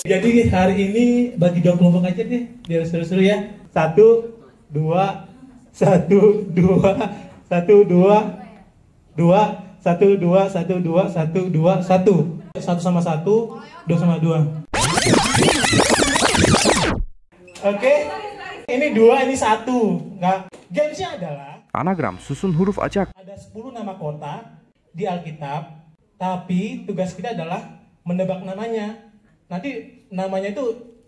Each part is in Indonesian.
Jadi hari ini bagi 2 kelompok aja deh, biar seru-seru ya. 1, 2, 1, 2, 1, 2, 2, 1, 2, 1, 2, 1, 2, 1. 1 sama 1, 2 sama 2. Oke, ini 2, ini 1. Enggak. Gamesnya adalah anagram susun huruf acak. ada 10 nama kota di Alkitab, tapi tugas kita adalah menebak namanya. Nanti namanya itu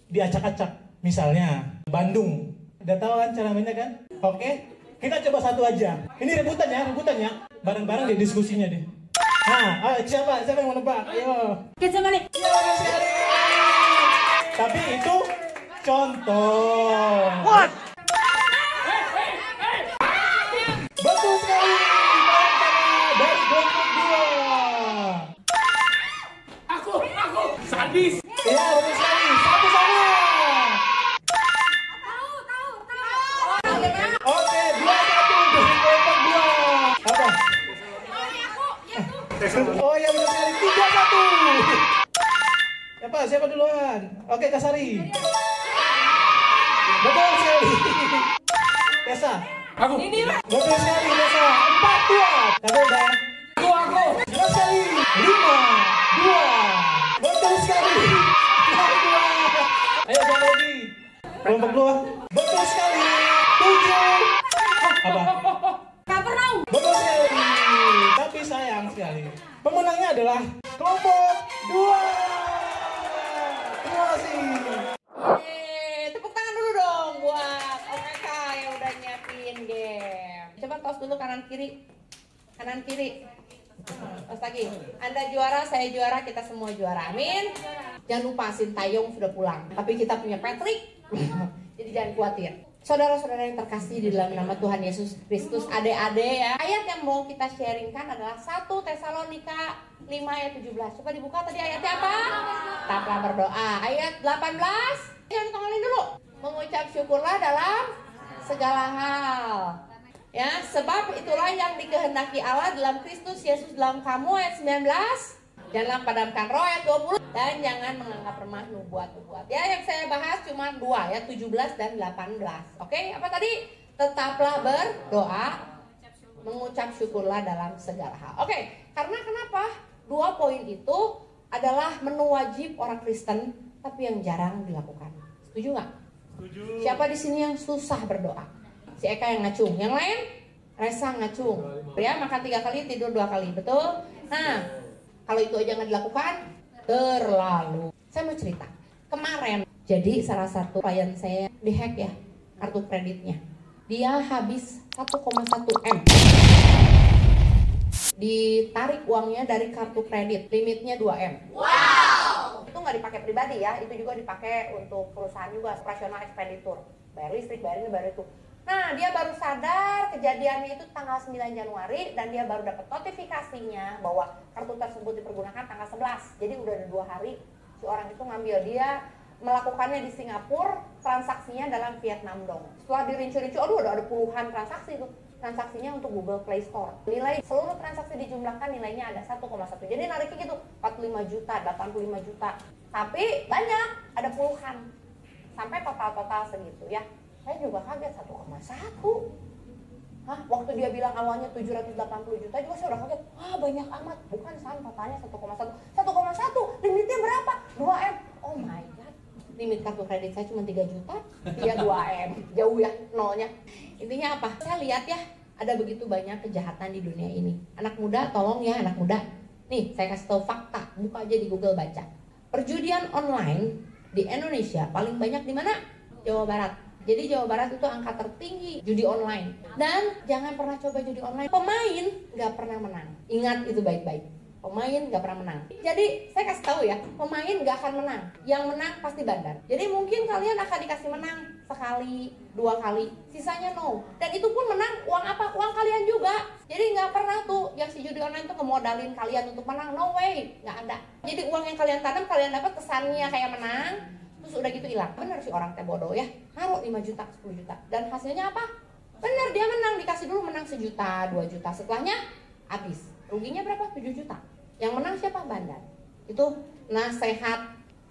diacak-acak. Misalnya Bandung. Udah tahu kan cara mainnya kan? Oke, kita coba satu aja. Ini rebutan ya. Bareng-bareng deh diskusinya deh. Nah, siapa yang mau nebak? Ayo. Kita balik. Bagus sekali. Tapi itu contoh. What? Betul sekali. Dari kelompok 2. Aku sadis. Iya, betul sekali. Satu sama. Oke, 2-1 dari kelompok 2. Apa? Oh iya benar sekali. 3-1. Siapa duluan? Oke, Kasari. Betul sekali. Tessa. Aku. Betul sekali, Tessa. 4-2. Kamu udah? Aku. Betul sekali. 5-2. Betul sekali. 4-2. Ayo siapa lagi? Kelompok 2. Betul sekali. 7. Apa? Kapernaum. Betul sekali. Tapi sayang sekali. Pemenangnya adalah kelompok 2. Terima kasih. Tepuk tangan dulu dong buat OKK yang udah nyiapin game. Coba tos dulu kanan kiri. Tos lagi. Anda juara, saya juara, kita semua juara. Amin. Jangan lupa Sintayong sudah pulang. Tapi kita punya Patrick. Jadi jangan khawatir. Saudara-saudara yang terkasih di dalam nama Tuhan Yesus Kristus, adik-adik ya. Ayat yang mau kita sharingkan adalah 1 Tesalonika 5 ayat 17. Coba dibuka tadi ayatnya apa? Tetaplah berdoa. Ayat 18. Jangan tongolin dulu. Mengucap syukurlah dalam segala hal. Ya, sebab itulah yang dikehendaki Allah dalam Kristus Yesus dalam kamu ayat 19. Jangan padamkan roh ayat 20 dan jangan menganggap remah nubuat-nubuat. Ya, yang saya bahas cuma 2 ya, 17 dan 18. Oke, apa tadi? Tetaplah berdoa, mengucap syukurlah dalam segala hal. Oke, karena kenapa? 2 poin itu adalah menu wajib orang Kristen tapi yang jarang dilakukan. Setuju nggak? Setuju. Siapa di sini yang susah berdoa? Si Eka yang ngacung, yang lain Resa ngacung. Ya, makan 3 kali, tidur 2 kali, betul? Nah, kalau itu aja nggak dilakukan, terlalu. Saya mau cerita. Kemarin, jadi salah satu klien saya dihack ya, kartu kreditnya. Dia habis 1,1 M. Ditarik uangnya dari kartu kredit, limitnya 2 M. Wow! Itu nggak dipakai pribadi ya, itu juga dipakai untuk perusahaan juga, operasional expenditure. Bayar listrik, bayar ini, bayar itu. Nah, dia baru sadar kejadiannya itu tanggal 9 Januari dan dia baru dapat notifikasinya bahwa kartu tersebut dipergunakan tanggal 11. Jadi udah ada 2 hari si orang itu ngambil. Dia melakukannya di Singapura, transaksinya dalam Vietnam dong. Setelah dirinci-rinci, aduh ada puluhan transaksi itu. Transaksinya untuk Google Play Store. Nilai seluruh transaksi dijumlahkan nilainya ada 1,1. Jadi nariknya gitu, 45 juta, 85 juta. Tapi banyak, ada puluhan. Sampai total-total segitu ya. Saya juga kaget 1,1. Hah, waktu dia bilang awalnya 780 juta juga saya udah kaget. Wah, banyak amat. Bukan San, totalnya 1,1. 1,1, limitnya berapa? 2M. Oh my god. Limit kartu kredit saya cuma 3 juta. Dia 2M. Jauh ya nolnya. Intinya apa? Saya lihat ya, ada begitu banyak kejahatan di dunia ini. Anak muda, tolong ya anak muda. Nih, saya kasih tahu fakta. Buka aja di Google baca. Perjudian online di Indonesia paling banyak di mana? Jawa Barat. Jadi Jawa Barat itu angka tertinggi judi online. Dan jangan pernah coba judi online. Pemain nggak pernah menang. Ingat itu baik-baik. Pemain nggak pernah menang. Jadi saya kasih tahu ya, pemain nggak akan menang. Yang menang pasti bandar. Jadi mungkin kalian akan dikasih menang sekali, 2 kali, sisanya no. Dan itu pun menang uang apa? Uang kalian juga. Jadi nggak pernah tuh yang si judi online tuh ngemodalin kalian untuk menang. No way, nggak ada. Jadi uang yang kalian tanam, kalian dapat kesannya kayak menang. Terus udah gitu hilang. Bener sih orang teh bodoh ya. Naruh 5 juta, 10 juta. Dan hasilnya apa? Bener dia menang. Dikasih dulu menang 1 juta, 2 juta. Setelahnya habis. Ruginya berapa? 7 juta. Yang menang siapa? Bandar. Itu nasihat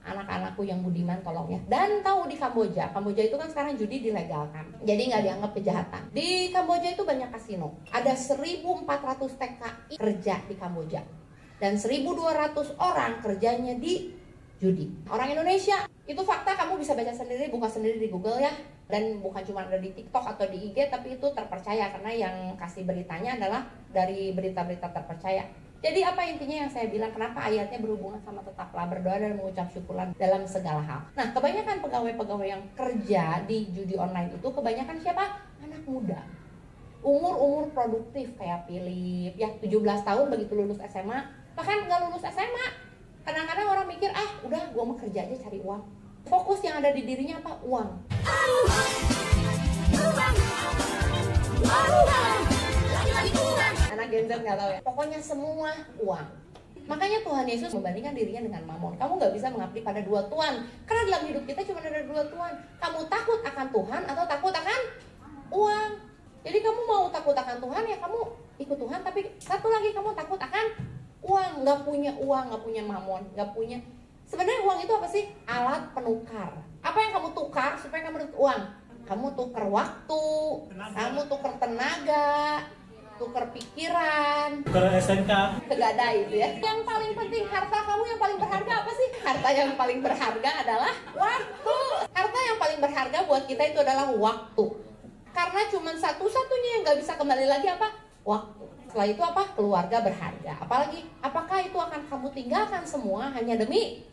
anak-anakku yang budiman tolong ya. Dan tahu di Kamboja itu kan sekarang judi dilegalkan, jadi nggak dianggap kejahatan. Di Kamboja itu banyak kasino, ada 1.400 TKI kerja di Kamboja dan 1.200 orang kerjanya di judi. Orang Indonesia, itu fakta, kamu bisa baca sendiri, buka sendiri di Google ya. Dan bukan cuma ada di TikTok atau di IG, tapi itu terpercaya karena yang kasih beritanya adalah dari berita-berita terpercaya. Jadi apa intinya yang saya bilang, kenapa ayatnya berhubungan sama tetaplah berdoa dan mengucap syukuran dalam segala hal. Nah, kebanyakan pegawai-pegawai yang kerja di judi online itu kebanyakan siapa? Anak muda. Umur-umur produktif kayak Philip, ya 17 tahun begitu lulus SMA, bahkan nggak lulus SMA. Kadang-kadang orang mikir, udah gua mau kerja aja cari uang. Fokus yang ada di dirinya apa? Uang. Anak Gen Z nggak tahu ya. Pokoknya semua uang. Makanya Tuhan Yesus membandingkan dirinya dengan Mamon. Kamu nggak bisa mengabdi pada dua tuan. Karena dalam hidup kita cuma ada dua tuan. Kamu takut akan Tuhan atau takut akan uang. Jadi kamu mau takut akan Tuhan ya kamu ikut Tuhan. Tapi satu lagi kamu takut akan uang. Nggak punya uang, nggak punya Mamon, nggak punya. Sebenarnya uang itu apa sih? Alat penukar. Apa yang kamu tukar supaya kamu dapat uang? Kamu tukar waktu, kamu tukar tenaga, tukar pikiran, tukar SNK, kegadai itu ya. Yang paling penting, harta kamu yang paling berharga apa sih? Harta yang paling berharga adalah waktu. Harta yang paling berharga buat kita itu adalah waktu. Karena cuma satu-satunya yang gak bisa kembali lagi apa? Waktu. Setelah itu apa? Keluarga berharga. Apalagi, apakah itu akan kamu tinggalkan semua hanya demi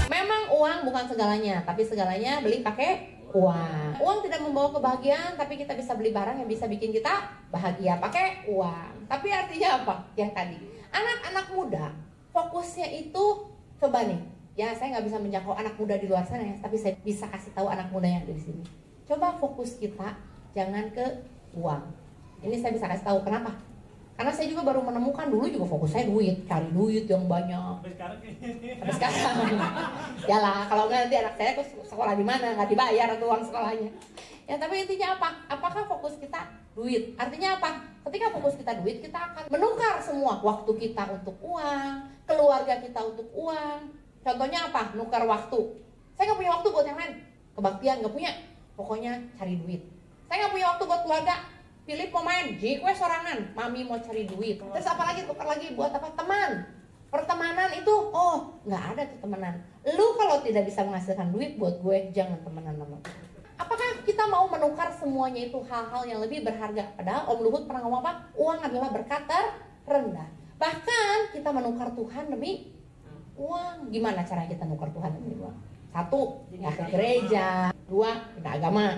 memang uang bukan segalanya, tapi segalanya beli pakai uang. Uang tidak membawa kebahagiaan, tapi kita bisa beli barang yang bisa bikin kita bahagia pakai uang. Tapi artinya apa? Yang tadi, anak-anak muda fokusnya itu, coba nih, ya saya nggak bisa menjangkau anak muda di luar sana ya, tapi saya bisa kasih tahu anak muda yang ada di sini. Coba fokus kita jangan ke uang. Ini saya bisa kasih tahu kenapa? Karena saya juga baru menemukan, dulu juga fokus saya duit, cari duit yang banyak. Sampai sekarang. Ya lah, kalau nggak nanti anak saya sekolah di mana, nggak dibayar atau uang sekolahnya. Ya tapi intinya apa? Apakah fokus kita duit? Artinya apa? Ketika fokus kita duit, kita akan menukar semua waktu kita untuk uang, keluarga kita untuk uang. Contohnya apa? Nukar waktu. Saya nggak punya waktu buat yang lain, kebaktian nggak punya. Pokoknya cari duit. Saya nggak punya waktu buat keluarga. Philip mau main, gue sorangan, mami mau cari duit. Terus apa lagi, tukar lagi buat apa? Teman. Pertemanan itu, nggak ada tuh temenan. Lu kalau tidak bisa menghasilkan duit buat gue, jangan temenan sama gue. Apakah kita mau menukar semuanya itu hal-hal yang lebih berharga? Padahal Om Luhut pernah ngomong apa? Uang adalah berkat terendah. Bahkan kita menukar Tuhan demi uang. Gimana cara kita menukar Tuhan demi uang? 1, ya ke gereja. 2, pindah agama.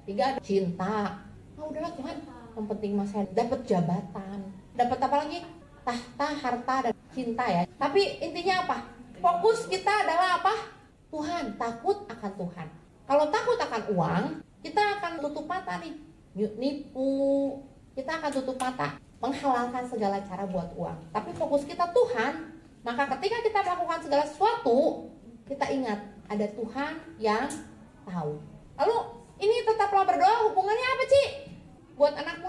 3, cinta. Udahlah Tuhan, yang penting mas saya dapat jabatan, dapat apa lagi? Tahta, harta, dan cinta ya. Tapi intinya apa? Fokus kita adalah apa? Tuhan, takut akan Tuhan. Kalau takut akan uang, kita akan tutup mata nih, nipu, kita akan tutup mata, menghalalkan segala cara buat uang. Tapi fokus kita Tuhan, maka ketika kita melakukan segala sesuatu, kita ingat ada Tuhan yang tahu. Lalu ini tetaplah berdoa, hubungannya apa Ci? Buat anak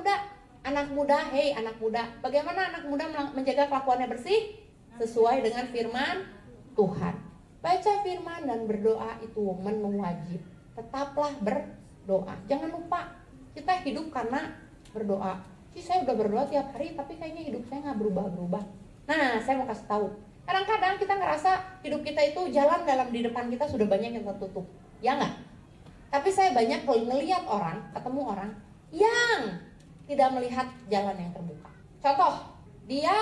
muda, hei anak muda, bagaimana anak muda menjaga kelakuannya bersih? Sesuai dengan firman Tuhan. Baca firman dan berdoa itu menu wajib. Tetaplah berdoa. Jangan lupa, kita hidup karena berdoa. Saya udah berdoa tiap hari, tapi kayaknya hidup saya nggak berubah-berubah. Nah, saya mau kasih tahu. Kadang-kadang kita ngerasa hidup kita itu jalan dalam di depan kita sudah banyak yang tertutup. Ya nggak? Tapi saya banyak ngelihat orang, ketemu orang yang tidak melihat jalan yang terbuka. Contoh, dia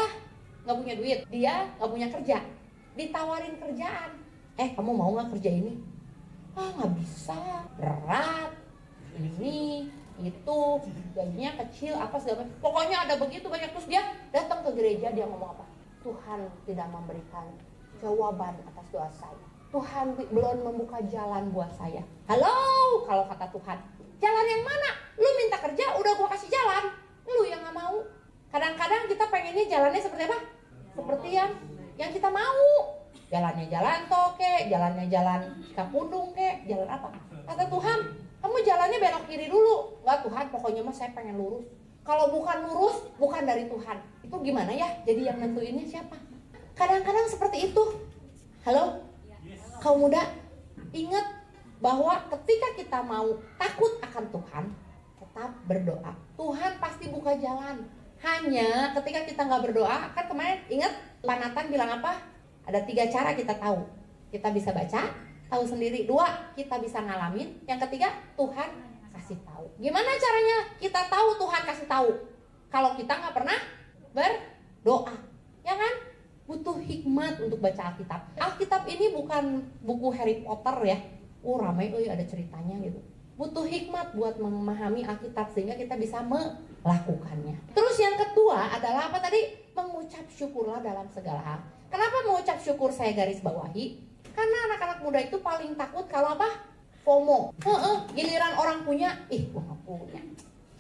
nggak punya duit, dia nggak punya kerja, ditawarin kerjaan. Kamu mau nggak kerja ini? Nggak bisa, berat, ini, itu, gajinya kecil, apa segala macam. Pokoknya ada begitu banyak. Terus dia datang ke gereja, dia ngomong apa? Tuhan tidak memberikan jawaban atas doa saya. Tuhan belum membuka jalan buat saya. Halo, kalau kata Tuhan, jalan yang mana? Lu minta kerja, udah gua kasih jalan. Lu yang gak mau. Kadang-kadang kita pengennya jalannya seperti apa? Seperti yang kita mau. Jalannya jalan tol kek, jalannya jalan Cikapundung kek, jalan apa? Kata Tuhan, kamu jalannya belok kiri dulu. Enggak Tuhan, pokoknya mah saya pengen lurus. Kalau bukan lurus, bukan dari Tuhan. Itu gimana ya? Jadi yang nentuinnya siapa? Kadang-kadang seperti itu. Halo? Kaum muda, ingat bahwa ketika kita mau takut akan Tuhan, tetap berdoa. Tuhan pasti buka jalan. Hanya ketika kita nggak berdoa, kan kemarin ingat Panatan bilang apa? Ada 3 cara kita tahu. Kita bisa baca, tahu sendiri. 2, kita bisa ngalamin. Yang ketiga, Tuhan kasih tahu. Gimana caranya kita tahu Tuhan kasih tahu? Kalau kita nggak pernah berdoa, ya kan? Butuh hikmat untuk baca Alkitab. Alkitab ini bukan buku Harry Potter ya. Ramai, ada ceritanya gitu. Butuh hikmat buat memahami Alkitab sehingga kita bisa melakukannya. Terus yang kedua adalah apa tadi? Mengucap syukurlah dalam segala hal. Kenapa mengucap syukur saya garis bawahi? Karena anak-anak muda itu paling takut kalau apa? FOMO. Giliran orang punya, gua gak punya.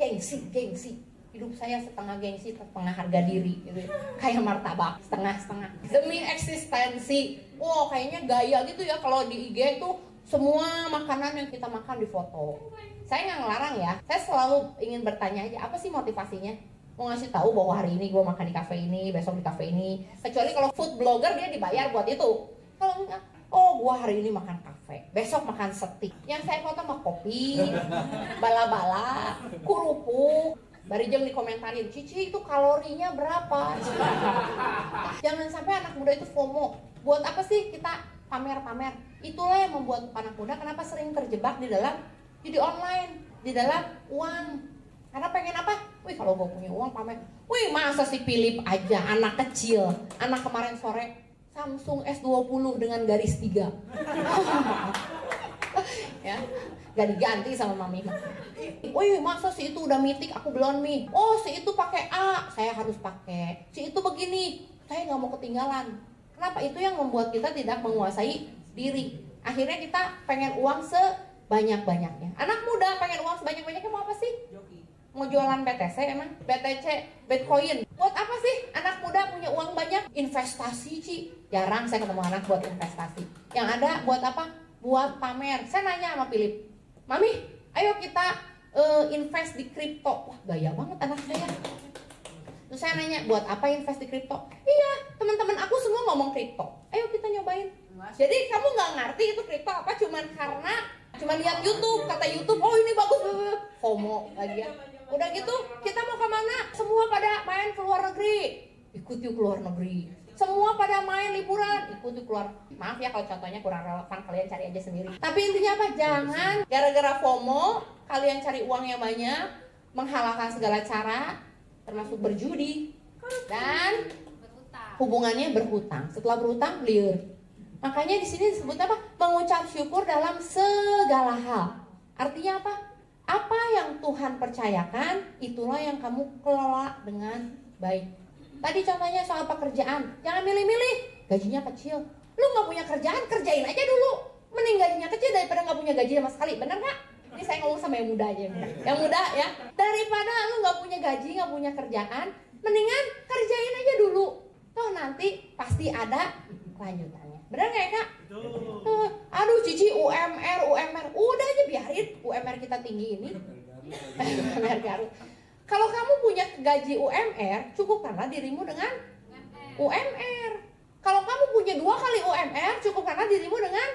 Gengsi. Hidup saya setengah gengsi, setengah harga diri gitu. Kayak martabak, setengah-setengah. Demi eksistensi. Kayaknya gaya gitu ya kalau di IG itu semua makanan yang kita makan difoto. Saya nggak ngelarang ya. Saya selalu ingin bertanya aja, apa sih motivasinya? Mau ngasih tahu bahwa hari ini gue makan di kafe ini, besok di kafe ini. Kecuali kalau food blogger dia dibayar buat itu. Kalau enggak, gue hari ini makan kafe, besok makan steak. Yang saya foto mah kopi, bala-bala, kerupuk. Barijeng dikomentarin, Cici itu kalorinya berapa? Jangan sampai anak muda itu FOMO. Buat apa sih kita pamer-pamer? Itulah yang membuat anak muda kenapa sering terjebak di dalam judi online, di dalam uang. Karena pengen apa? Kalau gue punya uang pamer. Masa si Philip aja, anak kecil, anak kemarin sore Samsung S20 dengan garis 3. Ya, gak diganti sama mami. Masa si itu udah mitik, aku belum nih. Si itu pakai A, saya harus pakai. Si itu begini, saya nggak mau ketinggalan. Kenapa? Itu yang membuat kita tidak menguasai diri. Akhirnya kita pengen uang sebanyak-banyaknya. Anak muda pengen uang sebanyak-banyaknya mau apa sih? Mau jualan BTC emang? BTC, Bitcoin. Buat apa sih anak muda punya uang banyak? Investasi, Ci. Jarang saya ketemu anak buat investasi. Yang ada buat apa? Buat pamer. Saya nanya sama Philip, Mami, ayo kita invest di kripto. Wah, gaya banget anak saya. Terus saya nanya, buat apa invest di kripto? Iya, teman-teman aku semua ngomong kripto. Ayo kita nyobain. Jadi kamu nggak ngerti itu kripto apa? Cuman lihat YouTube, kata YouTube, ini bagus, FOMO lagi ya. Udah gitu, kita mau kemana? Semua pada main ke luar negeri, ikut yuk ke luar negeri. Semua pada main liburan, ikut yuk keluar. Maaf ya kalau contohnya kurang relevan, kalian cari aja sendiri. Tapi intinya apa? Jangan gara-gara FOMO kalian cari uang yang banyak, menghalalkan segala cara, termasuk berjudi dan hubungannya berhutang. Setelah berhutang, liur. Makanya di sini disebut apa? Mengucap syukur dalam segala hal. Artinya apa? Apa yang Tuhan percayakan, itulah yang kamu kelola dengan baik. Tadi contohnya soal pekerjaan, jangan milih-milih. Gajinya kecil, lu nggak punya kerjaan, kerjain aja dulu. Mending gajinya kecil daripada nggak punya gaji sama sekali, bener nggak? Ini saya ngomong sama yang muda aja, yang muda ya. Daripada lu nggak punya gaji, nggak punya kerjaan, mendingan kerjain aja dulu. Toh nanti pasti ada lanjutannya. Bener nggak ya Kak? Aduh Cici UMR, udah aja biarin UMR kita tinggi ini. UMR Garut. Kalau kamu punya gaji UMR, cukupkanlah dirimu dengan UMR. Kalau kamu punya 2 kali UMR, cukupkanlah dirimu dengan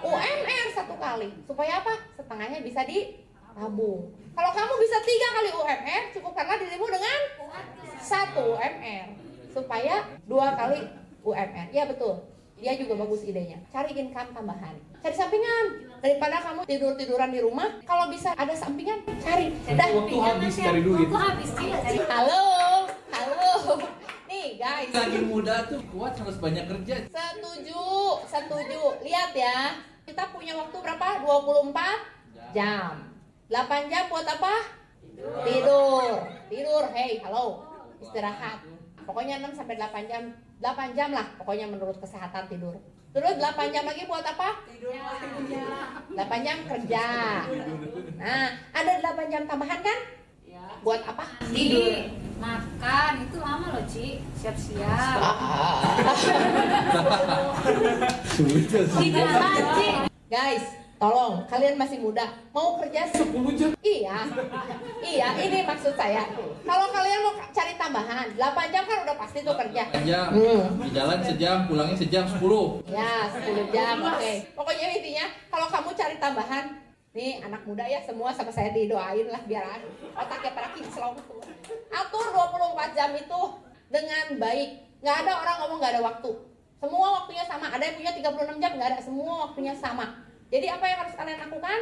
UMR 1 kali. Supaya apa? Setengahnya bisa ditabung. Kalau kamu bisa 3 kali UMR, cukupkanlah dirimu dengan 1 UMR. Supaya 2 kali UMR. Ya betul. Dia juga bagus idenya. Cari income tambahan. Cari sampingan. Daripada kamu tidur-tiduran di rumah, kalau bisa ada sampingan, cari. Waktu habis cari duit. Halo. Nih guys. Lagi muda tuh kuat, harus banyak kerja. Setuju. Lihat ya. Kita punya waktu berapa? 24 jam. 8 jam buat apa? Tidur. Hey, halo. Istirahat. Pokoknya 6 sampai 8 jam. 8 jam lah pokoknya menurut kesehatan tidur. Terus 8 jam lagi buat apa? Tidur. 8 jam kerja. Nah, ada 8 jam tambahan kan? Ya. Buat apa? Tidur. Makan itu lama loh, Ci. Siap-siap. Guys, Tolong, kalian masih muda, mau kerja 10 jam. Iya, ini maksud saya. Kalau kalian mau cari tambahan, 8 jam kan udah pasti tuh kerja. 8 jam, di jalan sejam, pulangnya sejam, 10. Ya, 10 jam, oke. Pokoknya intinya, kalau kamu cari tambahan, nih anak muda ya semua sama saya didoain lah biar otaknya pada kinclong. Atur 24 jam itu dengan baik. Nggak ada orang ngomong nggak ada waktu. Semua waktunya sama, ada yang punya 36 jam, nggak ada, semua waktunya sama. Jadi apa yang harus kalian lakukan?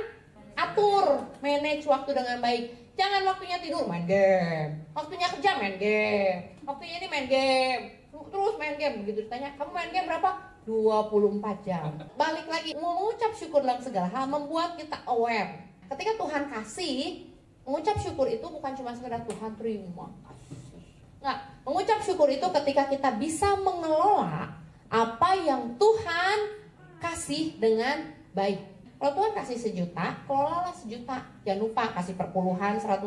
Atur, manage waktu dengan baik. Jangan waktunya tidur main game, waktunya kerja main game, waktunya ini main game, terus main game. Begitu ditanya, kamu main game berapa? 24 jam. Balik lagi, mengucap syukur dalam segala hal membuat kita aware. Ketika Tuhan kasih, mengucap syukur itu bukan cuma sekedar Tuhan terima kasih. Nggak, mengucap syukur itu ketika kita bisa mengelola apa yang Tuhan kasih dengan baik. Kalau Tuhan kasih 1 juta, kelolalah 1 juta. Jangan lupa kasih perpuluhan 100.000,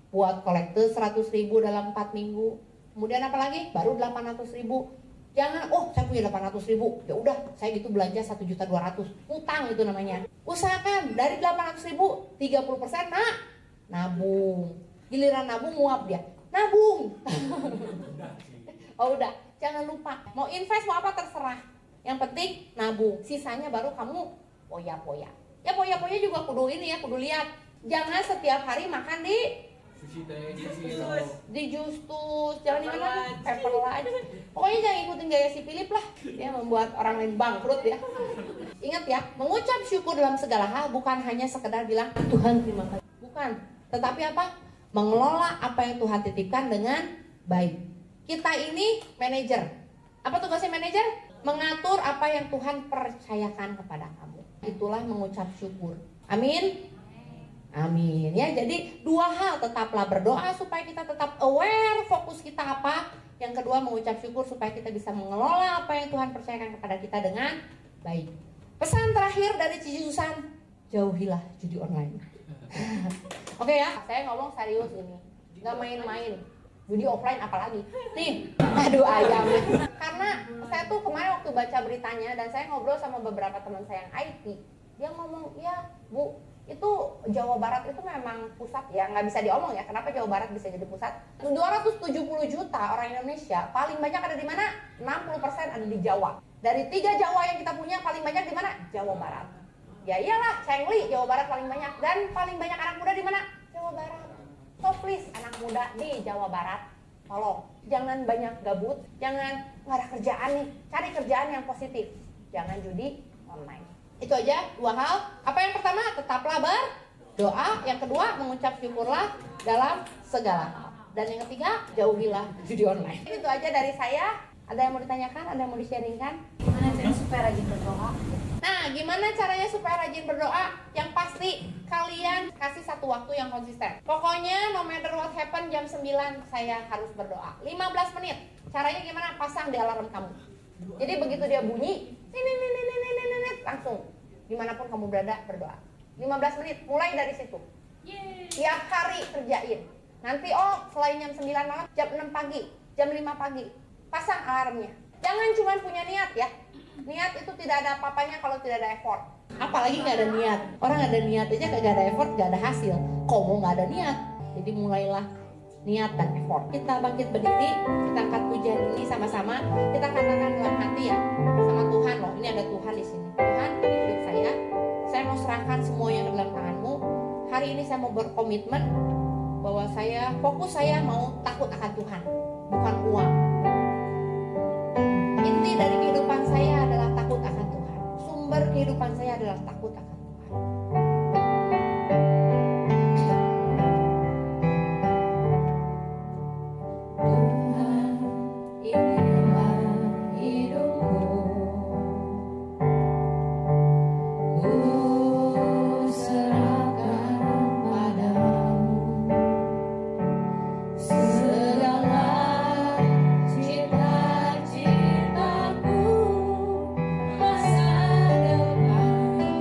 buat kolekte 100.000 dalam 4 minggu. Kemudian apa lagi? Baru 800.000. Jangan, saya punya 800.000, ya udah saya gitu belanja 1.200.000. Utang itu namanya. Usahakan dari 800.000, 30% nabung. Giliran nabung muap dia. Nabung. Udah, jangan lupa. Mau invest mau apa terserah. Yang penting nabung, sisanya baru kamu poya-poya. Ya poya-poya juga kudu ini ya, kudu lihat. Jangan setiap hari makan di justus, jangan di mana? Pepper aja. Pokoknya jangan ikutin gaya si Philip lah, ya membuat orang lain bangkrut ya. Ingat ya, mengucap syukur dalam segala hal bukan hanya sekedar bilang Tuhan terima kasih. Bukan, tetapi apa? Mengelola apa yang Tuhan titipkan dengan baik. Kita ini manajer. Apa tugasnya manajer? Mengatur apa yang Tuhan percayakan kepada kamu. Itulah mengucap syukur. Amin. Amin ya. Jadi 2 hal, tetaplah berdoa supaya kita tetap aware fokus kita apa. Yang kedua mengucap syukur supaya kita bisa mengelola apa yang Tuhan percayakan kepada kita dengan baik. Pesan terakhir dari Cici Susan, jauhilah judi online. Oke ya, saya ngomong serius ini, nggak main-main. Judi offline apalagi. Nih, aduh ayam. Karena saya tuh kemarin waktu baca beritanya dan saya ngobrol sama beberapa teman saya yang IT, dia ngomong, ya Bu, itu Jawa Barat itu memang pusat ya, nggak bisa diomong ya. Kenapa Jawa Barat bisa jadi pusat? 270 juta orang Indonesia, paling banyak ada di mana? 60% ada di Jawa. Dari 3 Jawa yang kita punya, paling banyak di mana? Jawa Barat. Ya iyalah, Cengli, Jawa Barat paling banyak. Dan paling banyak anak muda di mana? Jawa Barat. So please anak muda di Jawa Barat, tolong jangan banyak gabut, jangan nggak ada kerjaan nih, cari kerjaan yang positif, jangan judi online. Itu aja 2 hal. Apa yang pertama? Tetaplah berdoa. Yang kedua mengucap syukurlah dalam segala hal. Dan yang ketiga jauhilah judi online. Itu aja dari saya. Ada yang mau ditanyakan? Ada yang mau di-sharingkan? Gimana caranya supaya rajin berdoa? Nah, gimana caranya supaya rajin berdoa? Yang pasti kalian kasih satu waktu yang konsisten. Pokoknya no matter what happen jam 9 saya harus berdoa. 15 menit. Caranya gimana? Pasang di alarm kamu. Jadi begitu dia bunyi, langsung dimanapun kamu berada berdoa. 15 menit, mulai dari situ. Tiap hari kerjain. Nanti selain jam 9 malam, jam 6 pagi, jam 5 pagi. Pasang alarmnya. Jangan cuma punya niat ya. Niat itu tidak ada apa-apanya kalau tidak ada effort. Apalagi nggak ada niat. Orang ada niat aja nggak ada effort, nggak ada hasil. Kok mau nggak ada niat? Jadi mulailah niat dan effort. Kita bangkit berdiri, kita angkat pujian ini sama-sama. Kita katakan dalam hati ya sama Tuhan loh. Ini ada Tuhan di sini. Tuhan, ini hidup saya. Saya mau serahkan semua yang dalam tangan-Mu. Hari ini saya mau berkomitmen bahwa fokus saya mau takut akan Tuhan, bukan uang. Inti dari kehidupan saya adalah takut akan Tuhan. Sumber kehidupan saya adalah takut akan Tuhan. Tuhan, inilah hidupku. Ku serahkan padamu segala cita-citaku, masa depanku.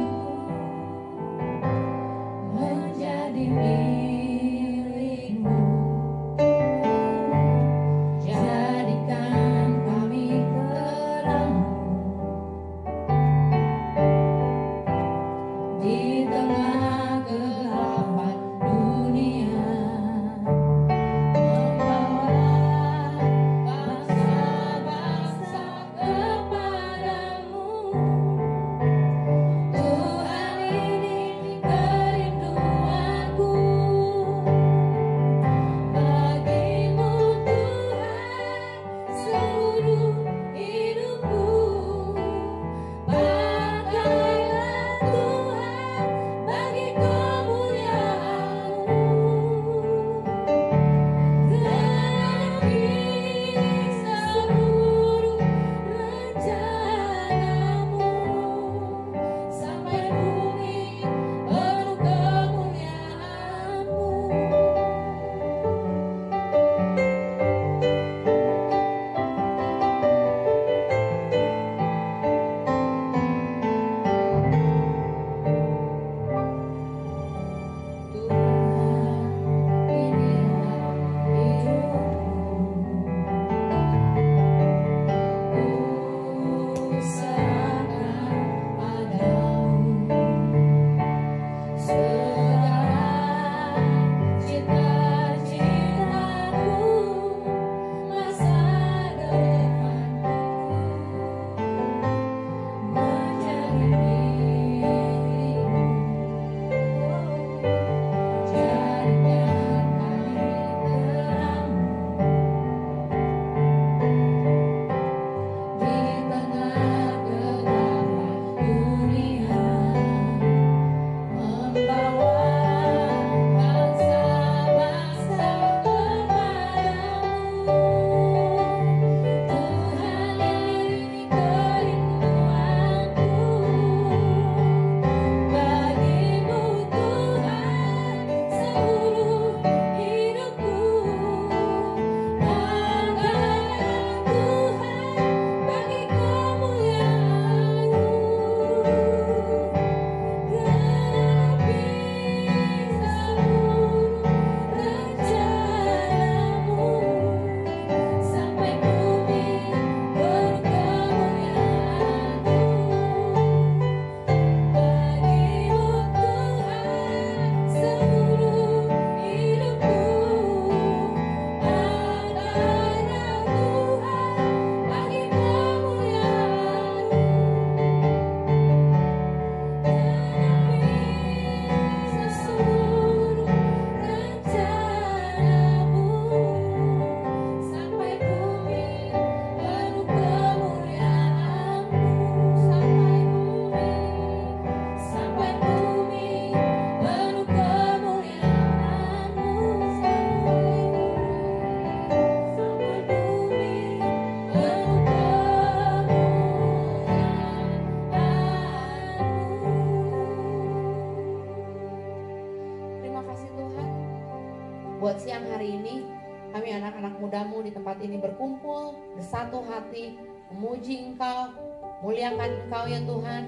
buat siang hari ini, kami anak-anak mudamu di tempat ini berkumpul, bersatu hati, memuji Engkau, muliakan Engkau ya Tuhan.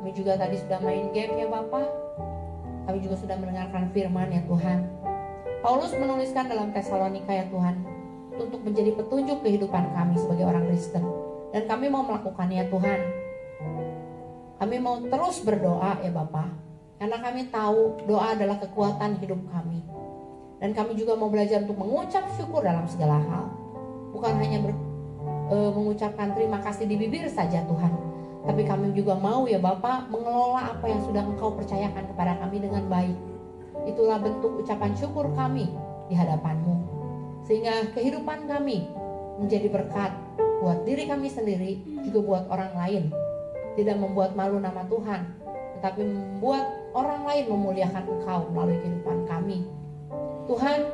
Kami juga tadi sudah main game ya Bapa. Kami juga sudah mendengarkan firman ya Tuhan. Paulus menuliskan dalam Tesalonika ya Tuhan, untuk menjadi petunjuk kehidupan kami sebagai orang Kristen. Dan kami mau melakukannya Tuhan. Kami mau terus berdoa ya Bapa, karena kami tahu doa adalah kekuatan hidup kami. Dan kami juga mau belajar untuk mengucap syukur dalam segala hal. Bukan hanya mengucapkan terima kasih di bibir saja Tuhan, tapi kami juga mau ya Bapa mengelola apa yang sudah Engkau percayakan kepada kami dengan baik. Itulah bentuk ucapan syukur kami di hadapan-Mu. Sehingga kehidupan kami menjadi berkat buat diri kami sendiri, juga buat orang lain. Tidak membuat malu nama Tuhan, tetapi membuat orang lain memuliakan Engkau melalui kehidupan kami. Tuhan,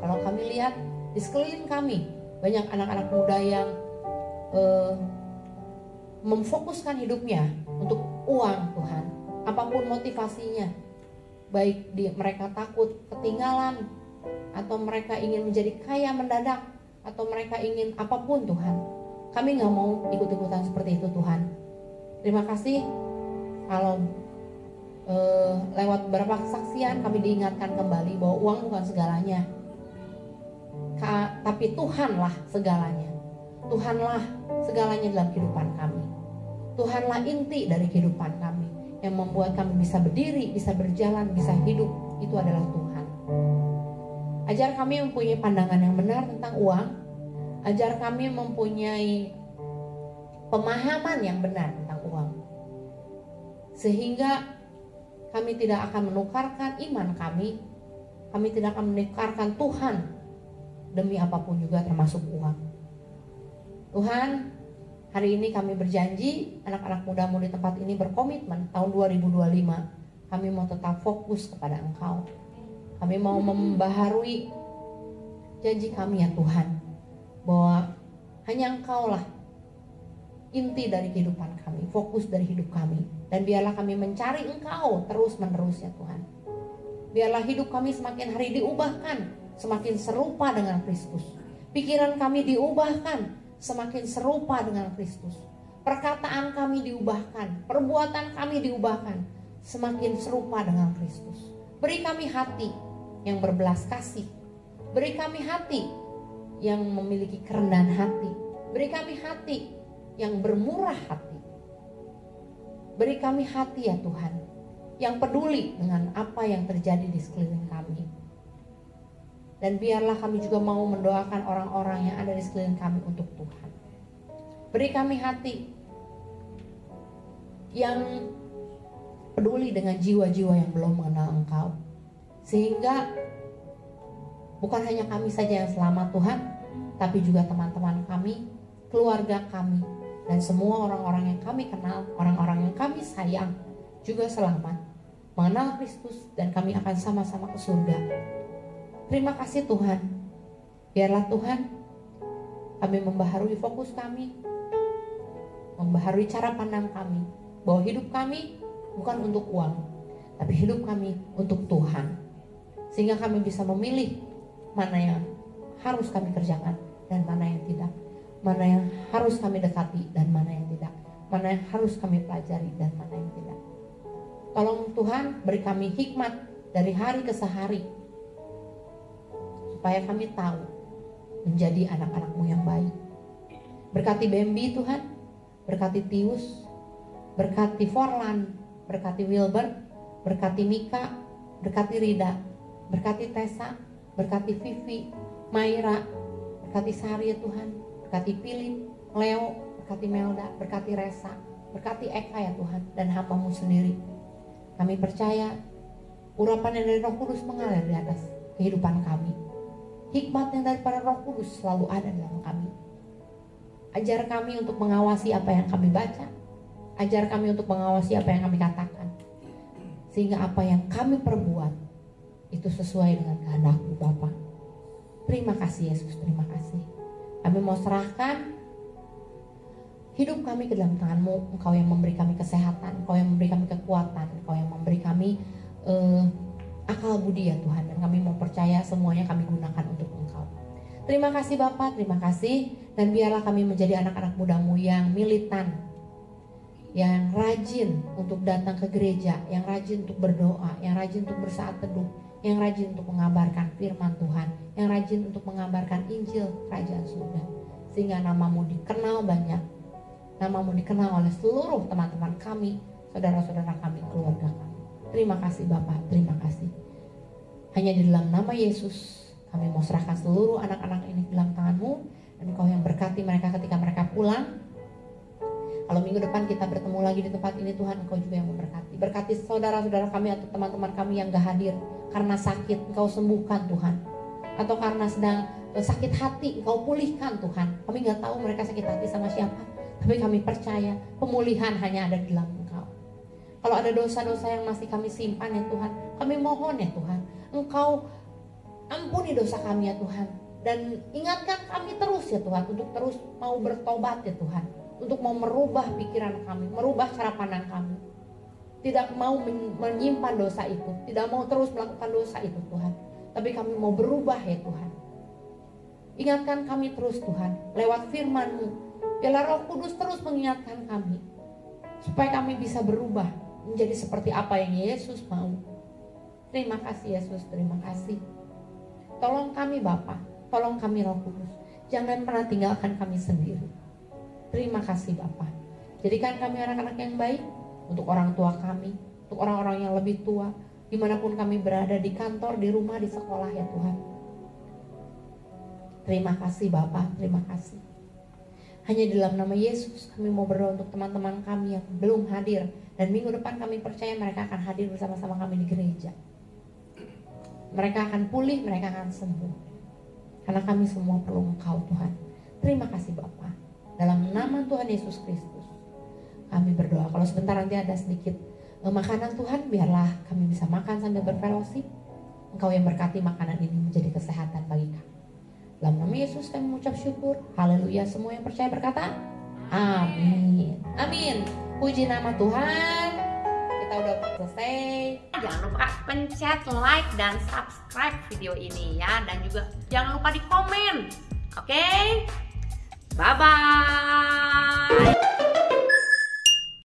kalau kami lihat di sekeliling kami banyak anak-anak muda yang memfokuskan hidupnya untuk uang Tuhan, apapun motivasinya, baik mereka takut ketinggalan, atau mereka ingin menjadi kaya mendadak, atau mereka ingin apapun Tuhan. Kami gak mau ikut-ikutan seperti itu Tuhan. Terima kasih kalau lewat beberapa kesaksian kami diingatkan kembali bahwa uang bukan segalanya, tapi Tuhanlah segalanya. Tuhanlah segalanya dalam kehidupan kami. Tuhanlah inti dari kehidupan kami, yang membuat kami bisa berdiri, bisa berjalan, bisa hidup. Itu adalah Tuhan. Ajar kami mempunyai pandangan yang benar tentang uang. Ajar kami mempunyai pemahaman yang benar tentang uang, sehingga kami tidak akan menukarkan iman kami. Kami tidak akan menukarkan Tuhan demi apapun juga, termasuk uang. Tuhan, hari ini kami berjanji, anak-anak mudamu di tempat ini berkomitmen tahun 2025 kami mau tetap fokus kepada Engkau. Kami mau membaharui janji kami ya Tuhan, bahwa hanya Engkau lah inti dari kehidupan kami, fokus dari hidup kami. Dan biarlah kami mencari Engkau terus menerus ya Tuhan. Biarlah hidup kami semakin hari diubahkan, semakin serupa dengan Kristus. Pikiran kami diubahkan, semakin serupa dengan Kristus. Perkataan kami diubahkan, perbuatan kami diubahkan, semakin serupa dengan Kristus. Beri kami hati yang berbelas kasih. Beri kami hati yang memiliki kerendahan hati. Beri kami hati yang bermurah hati. Beri kami hati ya Tuhan, yang peduli dengan apa yang terjadi di sekeliling kami. Dan biarlah kami juga mau mendoakan orang-orang yang ada di sekeliling kami untuk Tuhan. Beri kami hati yang peduli dengan jiwa-jiwa yang belum mengenal Engkau, sehingga bukan hanya kami saja yang selamat Tuhan, tapi juga teman-teman kami, keluarga kami, dan semua orang-orang yang kami kenal, orang-orang yang kami sayang juga selamat mengenal Kristus, dan kami akan sama-sama ke surga. Terima kasih Tuhan. Biarlah Tuhan kami membaharui fokus kami, membaharui cara pandang kami, bahwa hidup kami bukan untuk uang, tapi hidup kami untuk Tuhan. Sehingga kami bisa memilih mana yang harus kami kerjakan dan mana yang tidak, mana yang harus kami dekati dan mana yang tidak, mana yang harus kami pelajari dan mana yang tidak. Tolong Tuhan beri kami hikmat dari hari ke sehari, supaya kami tahu menjadi anak-anak-Mu yang baik. Berkati Bambi Tuhan, berkati Tius, berkati Forlan, berkati Wilbert, berkati Mika, berkati Rida, berkati Tessa, berkati Vivi, Maira, berkati Sari ya Tuhan, berkati Philip, Leo, berkati Melda, berkati Resa, berkati Eka ya Tuhan, dan hamba-Mu sendiri. Kami percaya urapan yang dari Roh Kudus mengalir di atas kehidupan kami. Hikmat yang daripada Roh Kudus selalu ada dalam kami. Ajar kami untuk mengawasi apa yang kami baca, ajar kami untuk mengawasi apa yang kami katakan, sehingga apa yang kami perbuat itu sesuai dengan kehendak-Mu Bapa. Terima kasih Yesus, terima kasih. Kami mau serahkan hidup kami ke dalam tangan-Mu. Engkau yang memberi kami kesehatan, Engkau yang memberi kami kekuatan, Engkau yang memberi kami akal budi ya Tuhan, dan kami mau percaya semuanya kami gunakan untuk Engkau. Terima kasih Bapak, terima kasih, dan biarlah kami menjadi anak-anak muda-Mu yang militan, yang rajin untuk datang ke gereja, yang rajin untuk berdoa, yang rajin untuk bersaat teduh, yang rajin untuk mengabarkan firman Tuhan, yang rajin untuk mengabarkan Injil Kerajaan Surga, sehingga nama-Mu dikenal banyak, nama-Mu dikenal oleh seluruh teman-teman kami, saudara-saudara kami, keluarga kami. Terima kasih Bapak, terima kasih. Hanya di dalam nama Yesus kami mau serahkan seluruh anak-anak ini ke dalam tangan-Mu, dan Engkau yang berkati mereka ketika mereka pulang. Kalau minggu depan kita bertemu lagi di tempat ini Tuhan, Engkau juga yang memberkati. Berkati saudara-saudara kami atau teman-teman kami yang gak hadir karena sakit, Engkau sembuhkan Tuhan. Atau karena sedang sakit hati, Engkau pulihkan Tuhan. Kami gak tahu mereka sakit hati sama siapa, tapi kami percaya pemulihan hanya ada di dalam Engkau. Kalau ada dosa-dosa yang masih kami simpan ya Tuhan, kami mohon ya Tuhan, Engkau ampuni dosa kami ya Tuhan. Dan ingatkan kami terus ya Tuhan, untuk terus mau bertobat ya Tuhan, untuk mau merubah pikiran kami, merubah cara pandang kami. Tidak mau menyimpan dosa itu, tidak mau terus melakukan dosa itu Tuhan, tapi kami mau berubah ya Tuhan. Ingatkan kami terus Tuhan, lewat firman-Mu. Biarlah Roh Kudus terus mengingatkan kami, supaya kami bisa berubah menjadi seperti apa yang Yesus mau. Terima kasih Yesus, terima kasih. Tolong kami Bapa, tolong kami Roh Kudus, jangan pernah tinggalkan kami sendiri. Terima kasih Bapa. Jadikan kami anak-anak yang baik untuk orang tua kami, untuk orang-orang yang lebih tua, dimanapun kami berada, di kantor, di rumah, di sekolah ya Tuhan. Terima kasih Bapa, terima kasih. Hanya di dalam nama Yesus kami mau berdoa untuk teman-teman kami yang belum hadir, dan minggu depan kami percaya mereka akan hadir bersama-sama kami di gereja. Mereka akan pulih, mereka akan sembuh, karena kami semua perlu Engkau Tuhan. Terima kasih Bapa. Dalam nama Tuhan Yesus Kristus kami berdoa. Kalau sebentar nanti ada sedikit makanan Tuhan, biarlah kami bisa makan sambil berfellowship. Engkau yang berkati makanan ini menjadi kesehatan bagi kami. Dalam nama Yesus kami mengucap syukur. Haleluya. Semua yang percaya berkata amin. Amin. Puji nama Tuhan. Kita udah selesai. Jangan lupa pencet like dan subscribe video ini ya, dan juga jangan lupa di komen. Oke? Bye bye.